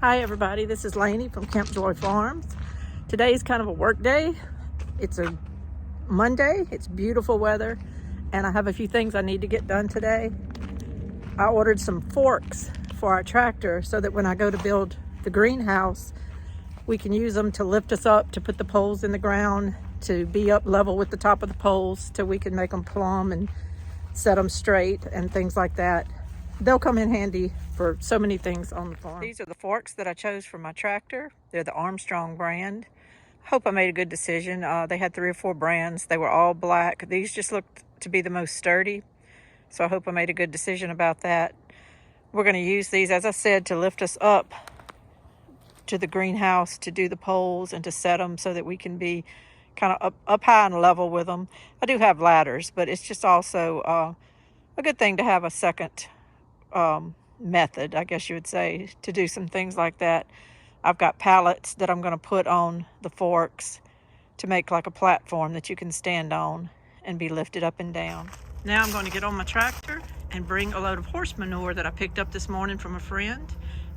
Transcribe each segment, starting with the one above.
Hi everybody, this is Lainey from Camp Joy Farms. Today's kind of a work day. It's a Monday, it's beautiful weather, and I have a few things I need to get done today. I ordered some forks for our tractor so that when I go to build the greenhouse, we can use them to lift us up, to put the poles in the ground, to be up level with the top of the poles so we can make them plumb and set them straight and things like that. They'll come in handy for so many things on the farm. These are the forks that I chose for my tractor. They're the Armstrong brand. Hope I made a good decision. They had 3 or 4 brands. They were all black. These just looked to be the most sturdy. So I hope I made a good decision about that. We're going to use these, as I said, to lift us up to the greenhouse, to do the poles and to set them so that we can be kind of up high and level with them. I do have ladders, but it's just also a good thing to have a second method, I guess you would say, to do some things like that. I've got pallets that I'm going to put on the forks to make like a platform that you can stand on and be lifted up and down. Now I'm going to get on my tractor and bring a load of horse manure that I picked up this morning from a friend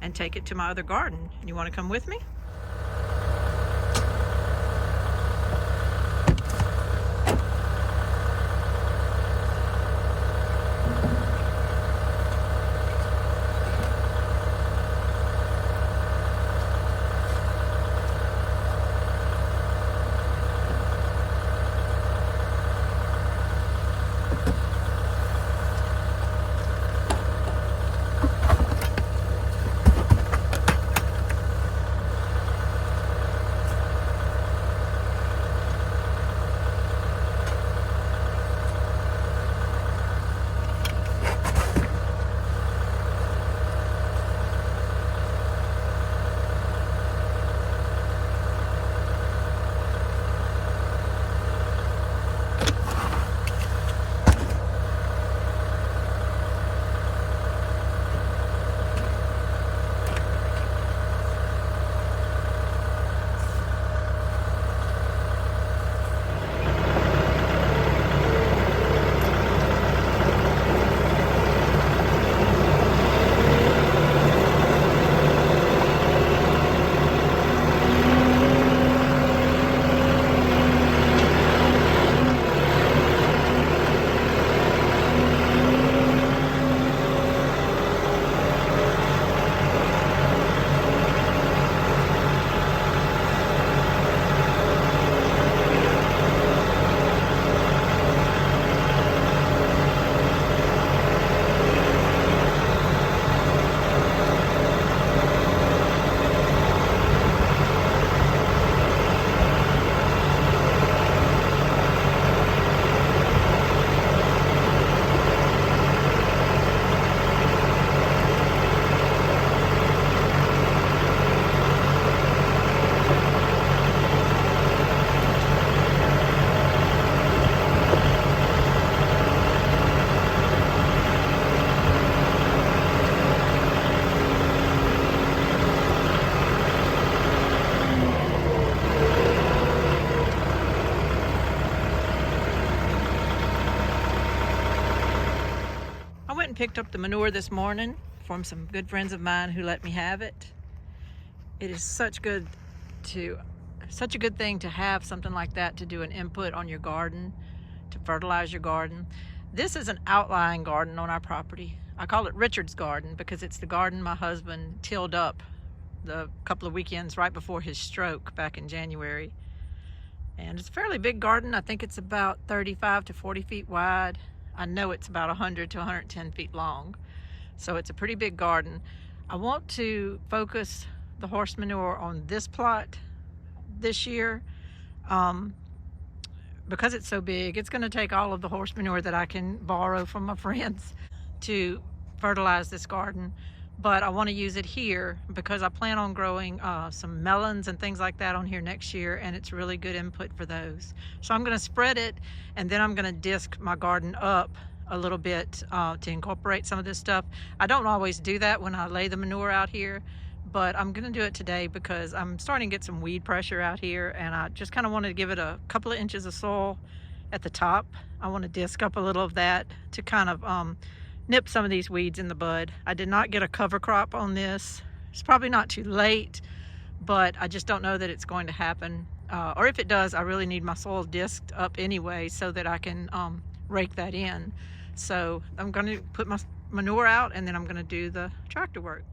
and take it to my other garden. You want to come with me? I went and picked up the manure this morning from some good friends of mine who let me have it. It is such a good thing to have something like that to do an input on your garden, to fertilize your garden. This is an outlying garden on our property. I call it Richard's garden because it's the garden my husband tilled up the couple of weekends right before his stroke back in January. And it's a fairly big garden. I think it's about 35 to 40 feet wide. I know it's about 100 to 110 feet long. So it's a pretty big garden. I want to focus the horse manure on this plot this year. Because it's so big, it's going to take all of the horse manure that I can borrow from my friends to fertilize this garden. But I want to use it here because I plan on growing some melons and things like that on here next year, and it's really good input for those. So I'm going to spread it, and then I'm going to disc my garden up a little bit to incorporate some of this stuff. I don't always do that when I lay the manure out here, but I'm going to do it today because I'm starting to get some weed pressure out here, and I just kind of wanted to give it a couple of inches of soil at the top. I want to disc up a little of that to kind of nip some of these weeds in the bud. I did not get a cover crop on this It's probably not too late, but I just don't know that it's going to happen. Or if it does, I really need my soil disked up anyway so that I can rake that in. So I'm going to put my manure out, and then I'm going to do the tractor work.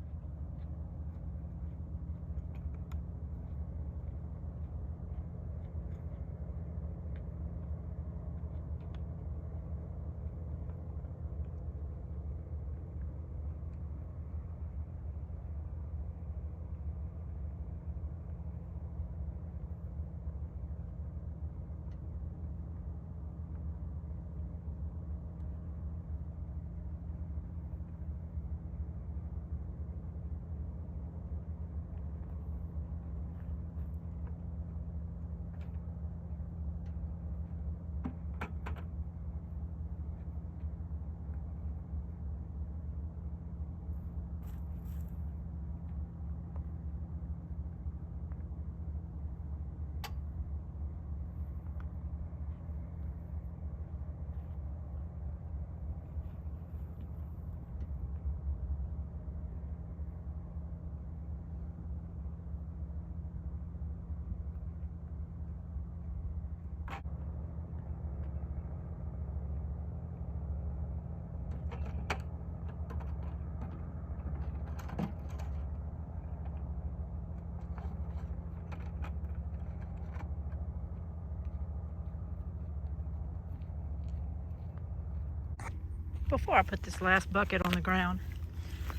Before I put this last bucket on the ground,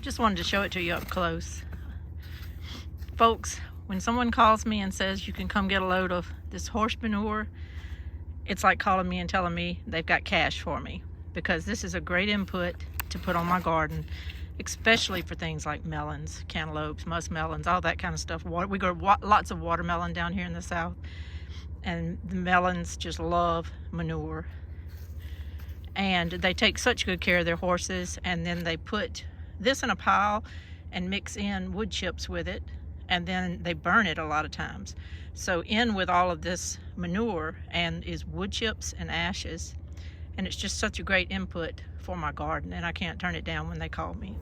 just wanted to show it to you up close. Folks, when someone calls me and says you can come get a load of this horse manure, it's like calling me and telling me they've got cash for me, because this is a great input to put on my garden, especially for things like melons, cantaloupes, muskmelons, all that kind of stuff. We grow lots of watermelon down here in the south, and the melons just love manure. And they take such good care of their horses, and then they put this in a pile and mix in wood chips with it, and then they burn it a lot of times. So in with all of this manure and is wood chips and ashes, and it's just such a great input for my garden, and I can't turn it down when they call me.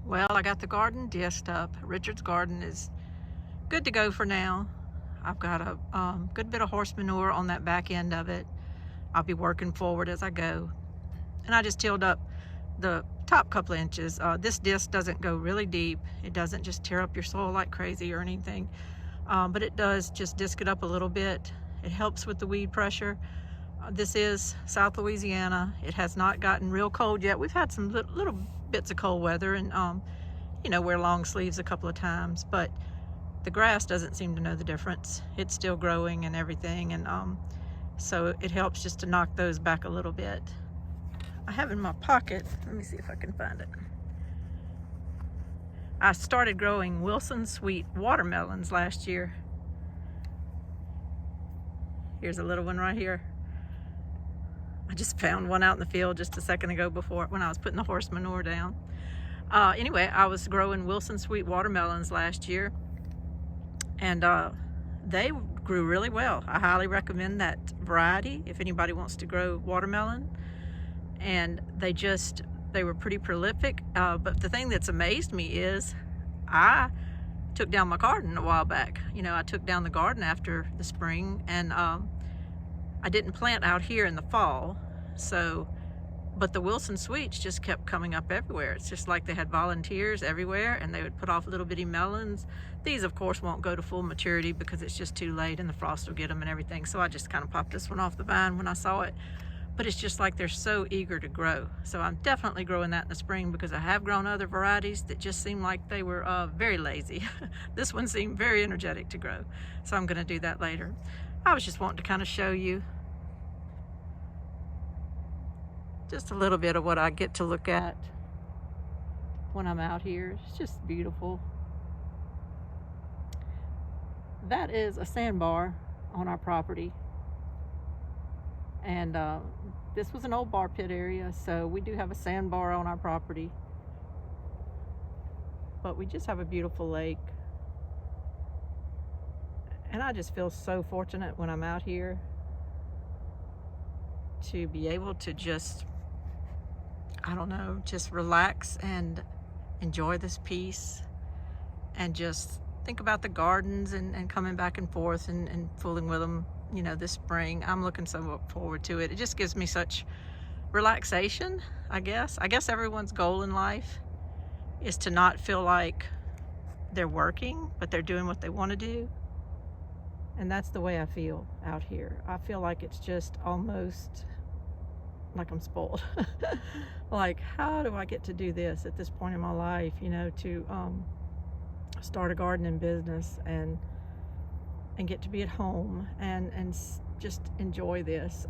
Well, I got the garden disked up. Richard's garden is good to go for now. I've got a good bit of horse manure on that back end of it. I'll be working forward as I go. And I just tilled up the top couple of inches. This disc doesn't go really deep. It doesn't just tear up your soil like crazy or anything, but it does just disc it up a little bit. It helps with the weed pressure. This is South Louisiana. It has not gotten real cold yet. We've had some little bits of cold weather, and you know, wear long sleeves a couple of times, but the grass doesn't seem to know the difference. It's still growing and everything, and so it helps just to knock those back a little bit. I have in my pocket, let me see if I can find it. I started growing Wilson sweet watermelons last year. Here's a little one right here. I just found one out in the field just a second ago when I was putting the horse manure down. Anyway, I was growing Wilson sweet watermelons last year, and they grew really well. I highly recommend that variety if anybody wants to grow watermelon. And they just They were pretty prolific, but the thing that's amazed me is I took down my garden a while back. You know, I took down the garden after the spring, and I didn't plant out here in the fall, but the Wilson sweets just kept coming up everywhere. It's just like they had volunteers everywhere, and they would put off little bitty melons. These, of course, won't go to full maturity because it's just too late and the frost will get them and everything. So I just kind of popped this one off the vine when I saw it. But it's just like they're so eager to grow. So I'm definitely growing that in the spring, because I have grown other varieties that just seemed like they were very lazy. This one seemed very energetic to grow. So I'm gonna do that later. I was just wanting to kind of show you just a little bit of what I get to look at when I'm out here. It's just beautiful. That is a sandbar on our property. And this was an old bar pit area, so we do have a sandbar on our property. But we just have a beautiful lake. And I just feel so fortunate when I'm out here to be able to just, I don't know, just relax and enjoy this peace and just think about the gardens and coming back and forth and fooling with them, you know, this spring. I'm looking so forward to it. It just gives me such relaxation, I guess. I guess everyone's goal in life is to not feel like they're working, but they're doing what they want to do. And that's the way I feel out here. I feel like it's just almost like I'm spoiled. Like, how do I get to do this at this point in my life, you know, to start a gardening business and get to be at home and just enjoy this.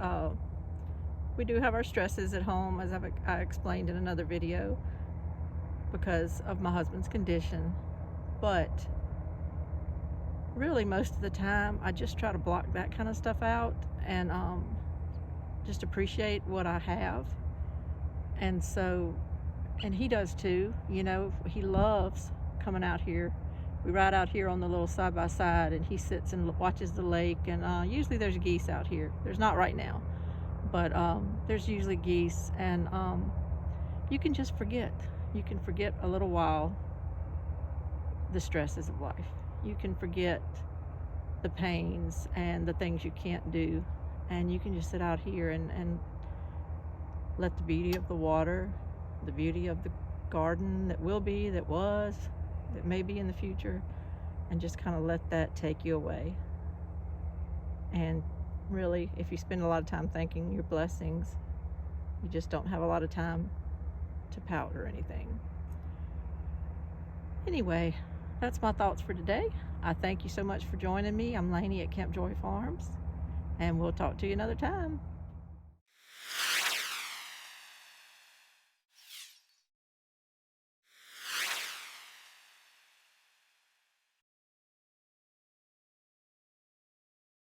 We do have our stresses at home, as I explained in another video, because of my husband's condition, but really most of the time I just try to block that kind of stuff out and just appreciate what I have. And so, and he does too, you know. He loves coming out here. We ride out here on the little side-by-side, and he sits and watches the lake, and usually there's geese out here. There's not right now, but there's usually geese, and you can just forget. You can forget a little while the stresses of life. You can forget the pains and the things you can't do, and you can just sit out here and let the beauty of the water, the beauty of the garden that will be, that was, that may be in the future, and just kind of let that take you away. And really, if you spend a lot of time thanking your blessings, you just don't have a lot of time to pout or anything. Anyway, that's my thoughts for today. I thank you so much for joining me. I'm Lainey at Camp Joy Farms, and we'll talk to you another time.